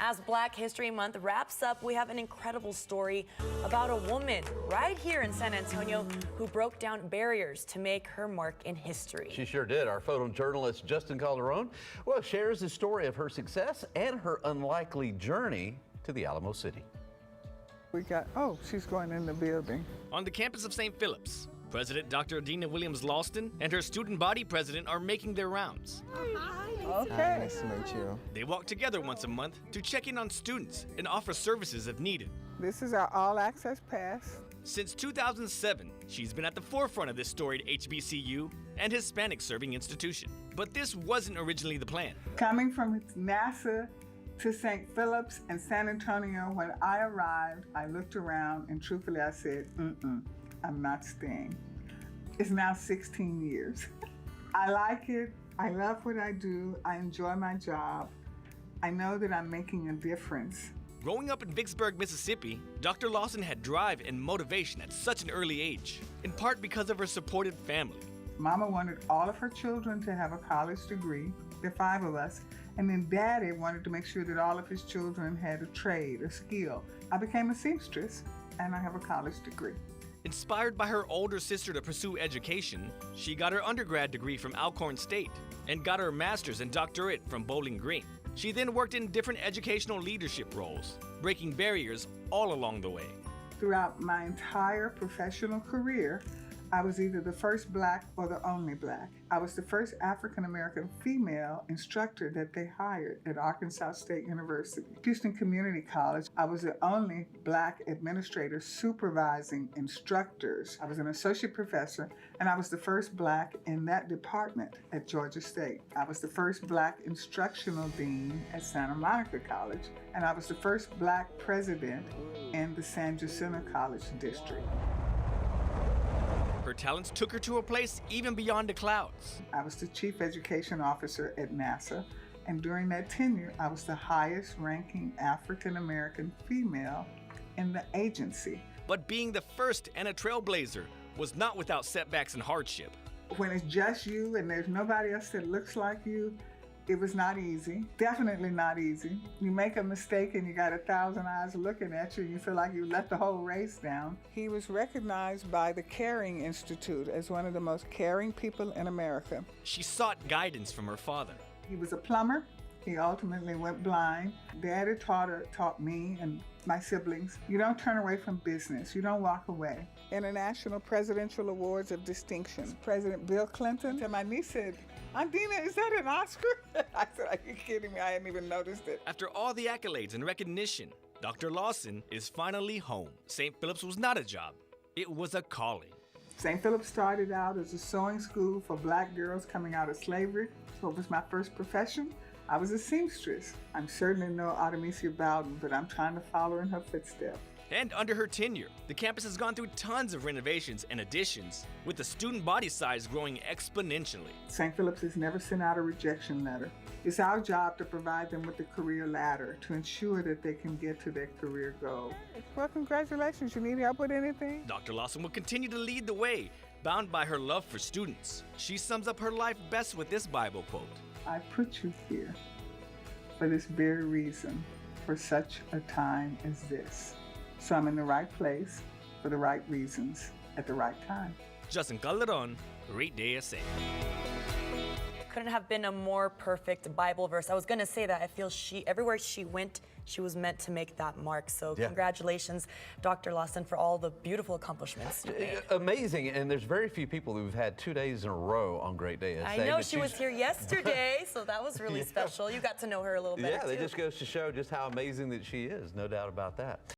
As Black History Month wraps up, we have an incredible story about a woman right here in San Antonio who broke down barriers to make her mark in history. She sure did. Our photojournalist Justin Calderon, well, shares the story of her success and her unlikely journey to the Alamo City. We got, oh, she's going in the building. On the campus of St. Philip's, President Dr. Adena Williams Loston and her student body president are making their rounds. Okay. Hi, nice to meet you. They walk together once a month to check in on students and offer services if needed. This is our all-access pass. Since 2007, she's been at the forefront of this storied HBCU and Hispanic serving institution. But this wasn't originally the plan. Coming from NASA to St. Philip's and San Antonio, when I arrived, I looked around and truthfully I said, I'm not staying. It's now 16 years. I like it. I love what I do. I enjoy my job. I know that I'm making a difference. Growing up in Vicksburg, Mississippi, Dr. Loston had drive and motivation at such an early age, in part because of her supportive family. Mama wanted all of her children to have a college degree. There are 5 of us. And then Daddy wanted to make sure that all of his children had a trade, a skill. I became a seamstress, and I have a college degree. Inspired by her older sister to pursue education, she got her undergrad degree from Alcorn State and got her master's and doctorate from Bowling Green. She then worked in different educational leadership roles, breaking barriers all along the way. Throughout my entire professional career, I was either the first Black or the only Black. I was the first African-American female instructor that they hired at Arkansas State University. Houston Community College, I was the only Black administrator supervising instructors. I was an associate professor, and I was the first Black in that department at Georgia State. I was the first Black instructional dean at Santa Monica College, and I was the first Black president in the San Jacinto College district. Her talents took her to a place even beyond the clouds. I was the chief education officer at NASA, and during that tenure, I was the highest ranking African-American female in the agency. But being the first and a trailblazer was not without setbacks and hardship. When it's just you and there's nobody else that looks like you, it was not easy, definitely not easy. You make a mistake and you got 1,000 eyes looking at you and you feel like you let the whole race down. He was recognized by the Caring Institute as one of the most caring people in America. She sought guidance from her father. He was a plumber. He ultimately went blind. Daddy taught me and my siblings, you don't turn away from business. You don't walk away. International Presidential Awards of Distinction. President Bill Clinton. And my niece said, Adena, is that an Oscar? I said, are you kidding me? I hadn't even noticed it. After all the accolades and recognition, Dr. Loston is finally home. St. Philip's was not a job. It was a calling. St. Philip's started out as a sewing school for Black girls coming out of slavery. So it was my first profession. I was a seamstress. I'm certainly no Artemisia Bowden, but I'm trying to follow in her footsteps. And under her tenure, the campus has gone through tons of renovations and additions, with the student body size growing exponentially. St. Philip's has never sent out a rejection letter. It's our job to provide them with the career ladder to ensure that they can get to their career goal. Well, congratulations. You need help with anything? Dr. Loston will continue to lead the way, bound by her love for students. She sums up her life best with this Bible quote. I put you here for this very reason, for such a time as this. So I'm in the right place for the right reasons at the right time. Justin Calderon, Read DSA. Couldn't have been a more perfect Bible verse. I was going to say that. I feel everywhere she went, she was meant to make that mark. So Congratulations, Dr. Loston, for all the beautiful accomplishments you made. Amazing, and there's very few people who've had 2 days in a row on Great Day. I know, she was here yesterday, so that was really special. You got to know her a little better, Yeah, too. it just goes to show just how amazing that she is, no doubt about that.